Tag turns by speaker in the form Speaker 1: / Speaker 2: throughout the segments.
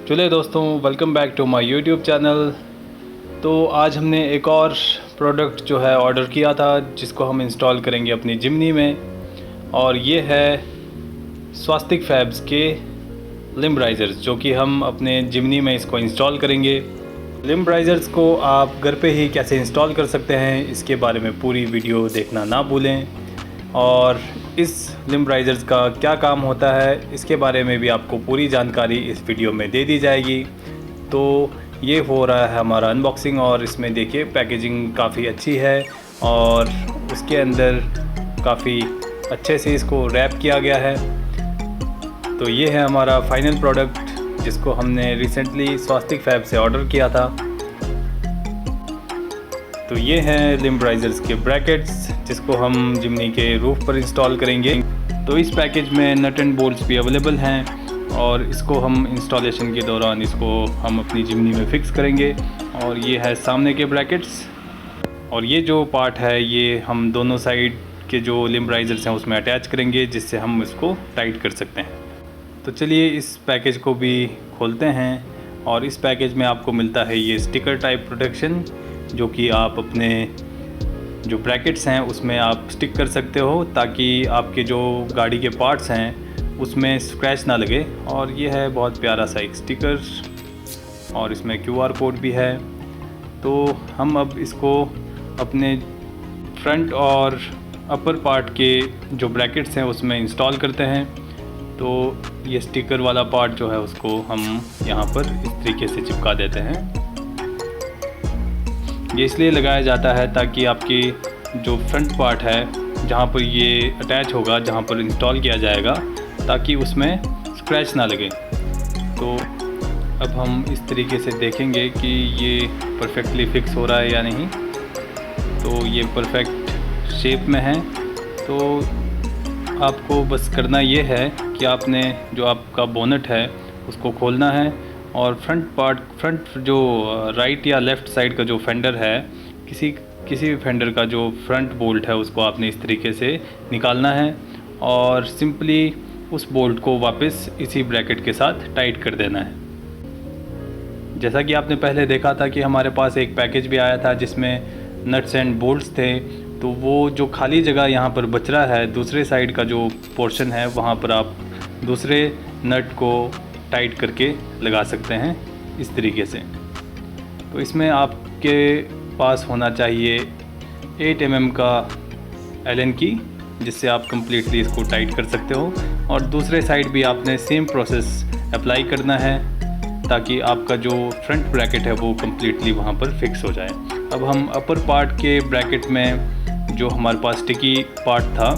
Speaker 1: चलिए दोस्तों, welcome back to my YouTube channel. तो आज हमने एक और प्रोडक्ट जो है ऑर्डर किया था, जिसको हम इंस्टॉल करेंगे अपनी जिमनी में, और ये है स्वास्तिक फैब्स के लिम्ब राइज़र्स, जो कि हम अपने जिमनी में इसको इंस्टॉल करेंगे। लिम्ब राइज़र्स को आप घर पे ही कैसे इंस्टॉल कर सकते हैं, इसके बारे में पूरी वीडियो देखना ना भूलें। और इस लिम्ब राइज़र्स का क्या काम होता है, इसके बारे में भी आपको पूरी जानकारी इस वीडियो में दे दी जाएगी। तो ये हो रहा है हमारा अनबॉक्सिंग, और इसमें देखिए पैकेजिंग काफ़ी अच्छी है और उसके अंदर काफ़ी अच्छे से इसको रैप किया गया है। तो ये है हमारा फाइनल प्रोडक्ट, जिसको हमने रिसेंटली स्वास्तिक फैब से ऑर्डर किया था। तो ये हैं लिम्ब राइज़र्स के ब्रैकेट्स, जिसको हम जिमनी के रूफ पर इंस्टॉल करेंगे। तो इस पैकेज में नट एंड बोल्ट्स भी अवेलेबल हैं, और इसको हम इंस्टॉलेशन के दौरान इसको हम अपनी जिमनी में फ़िक्स करेंगे। और ये है सामने के ब्रैकेट्स, और ये जो पार्ट है ये हम दोनों साइड के जो लिम्ब राइज़र्स हैं उसमें अटैच करेंगे, जिससे हम इसको टाइट कर सकते हैं। तो चलिए इस पैकेज को भी खोलते हैं। और इस पैकेज में आपको मिलता है ये स्टिकर टाइप प्रोटेक्शन, जो कि आप अपने जो ब्रैकेट्स हैं उसमें आप स्टिक कर सकते हो, ताकि आपके जो गाड़ी के पार्ट्स हैं उसमें स्क्रैच ना लगे। और ये है बहुत प्यारा सा एक स्टिकर, और इसमें QR कोड भी है। तो हम अब इसको अपने फ्रंट और अपर पार्ट के जो ब्रैकेट्स हैं उसमें इंस्टॉल करते हैं। तो ये स्टिकर वाला पार्ट जो है उसको हम यहाँ पर इस तरीके से चिपका देते हैं। ये इसलिए लगाया जाता है ताकि आपकी जो फ्रंट पार्ट है जहाँ पर ये अटैच होगा, जहाँ पर इंस्टॉल किया जाएगा, ताकि उसमें स्क्रैच ना लगे। तो अब हम इस तरीके से देखेंगे कि ये परफेक्टली फिक्स हो रहा है या नहीं। तो ये परफेक्ट शेप में है। तो आपको बस करना ये है कि आपने जो आपका बोनट है उसको खोलना है, और फ्रंट जो राइट या लेफ़्ट साइड का जो फेंडर है, किसी भी फेंडर का जो फ्रंट बोल्ट है उसको आपने इस तरीके से निकालना है, और सिंपली उस बोल्ट को वापस इसी ब्रैकेट के साथ टाइट कर देना है। जैसा कि आपने पहले देखा था कि हमारे पास एक पैकेज भी आया था जिसमें नट्स एंड बोल्ट्स थे। तो वो जो खाली जगह यहाँ पर बच रहा है, दूसरे साइड का जो पोर्शन है, वहाँ पर आप दूसरे नट को टाइट करके लगा सकते हैं इस तरीके से। तो इसमें आपके पास होना चाहिए 8 mm का एलन की, जिससे आप कम्प्लीटली इसको टाइट कर सकते हो। और दूसरे साइड भी आपने सेम प्रोसेस अप्लाई करना है, ताकि आपका जो फ्रंट ब्रैकेट है वो कम्प्लीटली वहाँ पर फिक्स हो जाए। अब हम अपर पार्ट के ब्रैकेट में जो हमारे पास स्टिकी पार्ट था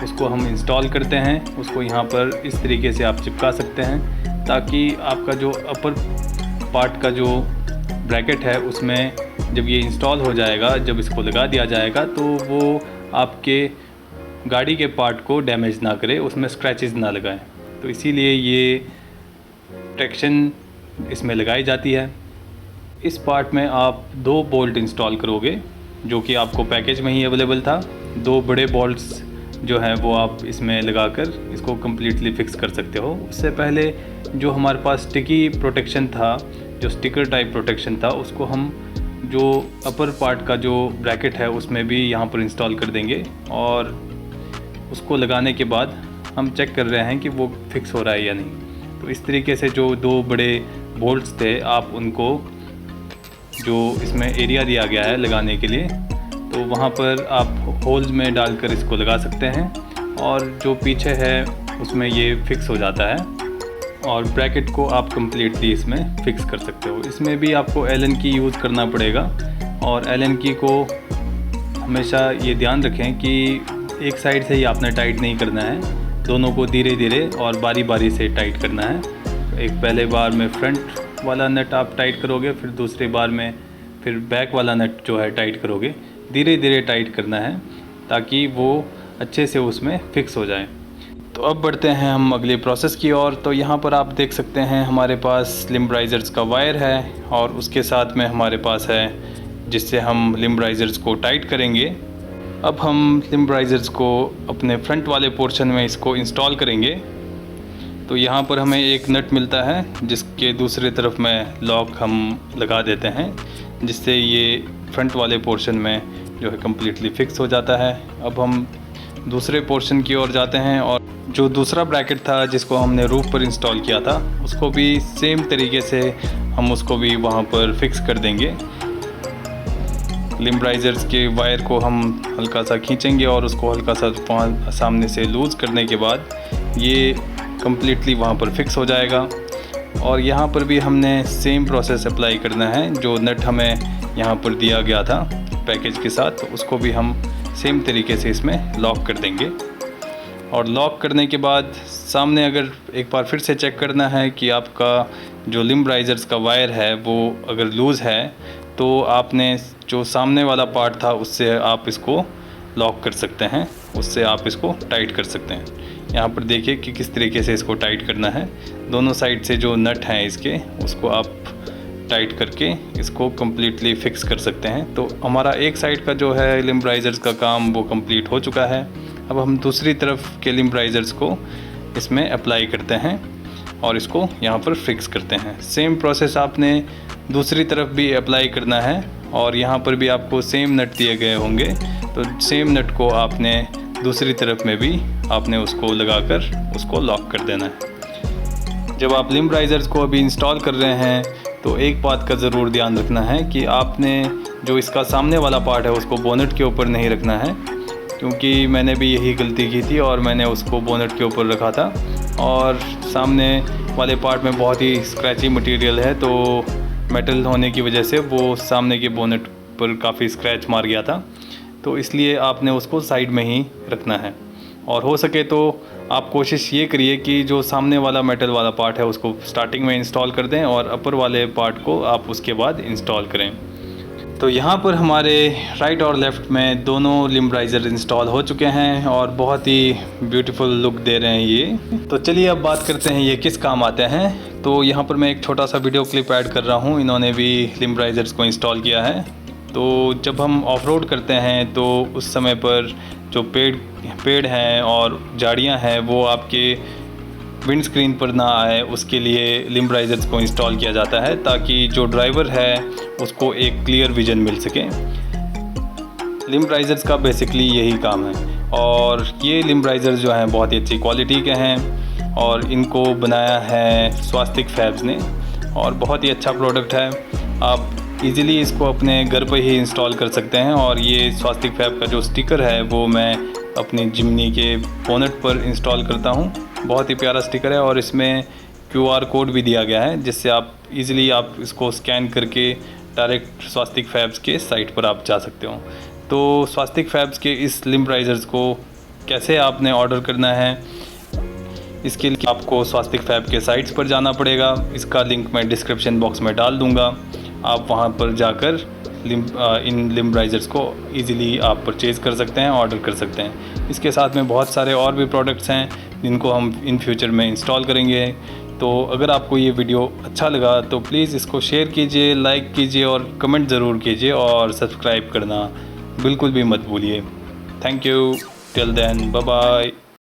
Speaker 1: उसको हम इंस्टॉल करते हैं। उसको यहाँ पर इस तरीके से आप चिपका सकते हैं, ताकि आपका जो अपर पार्ट का जो ब्रैकेट है उसमें जब ये इंस्टॉल हो जाएगा, जब इसको लगा दिया जाएगा, तो वो आपके गाड़ी के पार्ट को डैमेज ना करे, उसमें स्क्रैचेस ना लगाए। तो इसीलिए ये प्रोटेक्शन इसमें लगाई जाती है। इस पार्ट में आप 2 बोल्ट इंस्टॉल करोगे, जो कि आपको पैकेज में ही अवेलेबल था। 2 बड़े बोल्ट्स जो हैं वो आप इसमें लगाकर इसको कम्प्लीटली फिक्स कर सकते हो। उससे पहले जो हमारे पास स्टिकी प्रोटेक्शन था, जो स्टिकर टाइप प्रोटेक्शन था, उसको हम जो अपर पार्ट का जो ब्रैकेट है उसमें भी यहाँ पर इंस्टॉल कर देंगे। और उसको लगाने के बाद हम चेक कर रहे हैं कि वो फिक्स हो रहा है या नहीं। तो इस तरीके से जो 2 बड़े बोल्ट्स थे, आप उनको जो इसमें एरिया दिया गया है लगाने के लिए, तो वहाँ पर आप होल्स में डालकर इसको लगा सकते हैं, और जो पीछे है उसमें ये फिक्स हो जाता है, और ब्रैकेट को आप कम्प्लीटली इसमें फिक्स कर सकते हो। इसमें भी आपको एलन की यूज़ करना पड़ेगा, और एलन की को हमेशा ये ध्यान रखें कि एक साइड से ही आपने टाइट नहीं करना है, दोनों को धीरे धीरे और बारी बारी से टाइट करना है। एक पहले बार में फ्रंट वाला नट आप टाइट करोगे, फिर दूसरी बार में फिर बैक वाला नट जो है टाइट करोगे। धीरे धीरे टाइट करना है ताकि वो अच्छे से उसमें फिक्स हो जाए। तो अब बढ़ते हैं हम अगले प्रोसेस की ओर। तो यहाँ पर आप देख सकते हैं हमारे पास लिम्ब राइज़र्स का वायर है, और उसके साथ में हमारे पास है जिससे हम लिम्ब राइज़र्स को टाइट करेंगे। अब हम लिम्ब राइज़र्स को अपने फ्रंट वाले पोर्शन में इसको इंस्टॉल करेंगे। तो यहाँ पर हमें एक नट मिलता है जिसके दूसरी तरफ में लॉक हम लगा देते हैं, जिससे ये फ्रंट वाले पोर्शन में जो है कम्प्लीटली फिक्स हो जाता है। अब हम दूसरे पोर्शन की ओर जाते हैं और जो दूसरा ब्रैकेट था जिसको हमने रूफ पर इंस्टॉल किया था उसको भी सेम तरीके से हम उसको भी वहाँ पर फिक्स कर देंगे। लिम्ब राइजर्स के वायर को हम हल्का सा खींचेंगे और उसको हल्का सा सामने से लूज़ करने के बाद ये कम्प्लीटली वहाँ पर फिक्स हो जाएगा। और यहाँ पर भी हमने सेम प्रोसेस अप्लाई करना है। जो नट हमें यहाँ पर दिया गया था पैकेज के साथ, तो उसको भी हम सेम तरीके से इसमें लॉक कर देंगे। और लॉक करने के बाद सामने अगर एक बार फिर से चेक करना है कि आपका जो लिम्ब राइजर्स का वायर है वो अगर लूज़ है, तो आपने जो सामने वाला पार्ट था उससे आप इसको लॉक कर सकते हैं, उससे आप इसको टाइट कर सकते हैं। यहाँ पर देखिए कि किस तरीके से इसको टाइट करना है। दोनों साइड से जो नट हैं इसके, उसको आप टाइट करके इसको कम्प्लीटली फिक्स कर सकते हैं। तो हमारा एक साइड का जो है लिम्ब राइजर्स का काम वो कंप्लीट हो चुका है। अब हम दूसरी तरफ के लिम्ब राइजर्स को इसमें अप्लाई करते हैं और इसको यहाँ पर फिक्स करते हैं। सेम प्रोसेस आपने दूसरी तरफ भी अप्लाई करना है और यहाँ पर भी आपको सेम नट दिए गए होंगे, तो सेम नट को आपने दूसरी तरफ में भी आपने उसको लगाकर उसको लॉक कर देना है। जब आप लिम्ब राइजर्स को अभी इंस्टॉल कर रहे हैं तो एक बात का ज़रूर ध्यान रखना है कि आपने जो इसका सामने वाला पार्ट है उसको बोनेट के ऊपर नहीं रखना है, क्योंकि मैंने भी यही गलती की थी और मैंने उसको बोनेट के ऊपर रखा था और सामने वाले पार्ट में बहुत ही स्क्रैची मटेरियल है, तो मेटल होने की वजह से वो सामने के बोनेट पर काफ़ी स्क्रैच मार गया था। तो इसलिए आपने उसको साइड में ही रखना है। और हो सके तो आप कोशिश ये करिए कि जो सामने वाला मेटल वाला पार्ट है उसको स्टार्टिंग में इंस्टॉल कर दें और अपर वाले पार्ट को आप उसके बाद इंस्टॉल करें। तो यहाँ पर हमारे राइट और लेफ़्ट में दोनों लिम्ब राइजर इंस्टॉल हो चुके हैं और बहुत ही ब्यूटीफुल लुक दे रहे हैं ये। तो चलिए अब बात करते हैं ये किस काम आते हैं। तो यहाँ पर मैं एक छोटा सा वीडियो क्लिप ऐड कर रहा हूँ। इन्होंने भी लिम्ब राइजर्स को इंस्टॉल किया है। तो जब हम ऑफ रोड करते हैं तो उस समय पर जो पेड़ हैं और झाड़ियाँ हैं वो आपके विंड स्क्रीन पर ना आए, उसके लिए लिम्ब राइजर्स को इंस्टॉल किया जाता है ताकि जो ड्राइवर है उसको एक क्लियर विजन मिल सके। लिम्ब राइजर्स का बेसिकली यही काम है और ये लिम्ब राइजर्स जो हैं बहुत ही अच्छी क्वालिटी के हैं और इनको बनाया है स्वास्तिक फैब्स ने और बहुत ही अच्छा प्रोडक्ट है। आप इजीली इसको अपने घर पर ही इंस्टॉल कर सकते हैं। और ये स्वास्तिक फैब का जो स्टिकर है वो मैं अपनी जिमनी के बोनेट पर इंस्टॉल करता हूँ। बहुत ही प्यारा स्टिकर है और इसमें QR कोड भी दिया गया है, जिससे आप इजीली आप इसको स्कैन करके डायरेक्ट स्वास्तिक फैब्स के साइट पर आप जा सकते हो। तो स्वास्तिक फैब्स के इस लिम्ब राइजर्स को कैसे आपने ऑर्डर करना है, इसके लिए आपको स्वास्तिक फैब के साइट्स पर जाना पड़ेगा। इसका लिंक मैं डिस्क्रिप्शन बॉक्स में डाल दूँगा। आप वहाँ पर जाकर इन लिम्ब राइजर्स को इजीली आप परचेज़ कर सकते हैं, ऑर्डर कर सकते हैं। इसके साथ में बहुत सारे और भी प्रोडक्ट्स हैं जिनको हम इन फ्यूचर में इंस्टॉल करेंगे। तो अगर आपको ये वीडियो अच्छा लगा तो प्लीज़ इसको शेयर कीजिए, लाइक कीजिए और कमेंट ज़रूर कीजिए और सब्सक्राइब करना बिल्कुल भी मत भूलिए। Thank you. Till then, bye bye.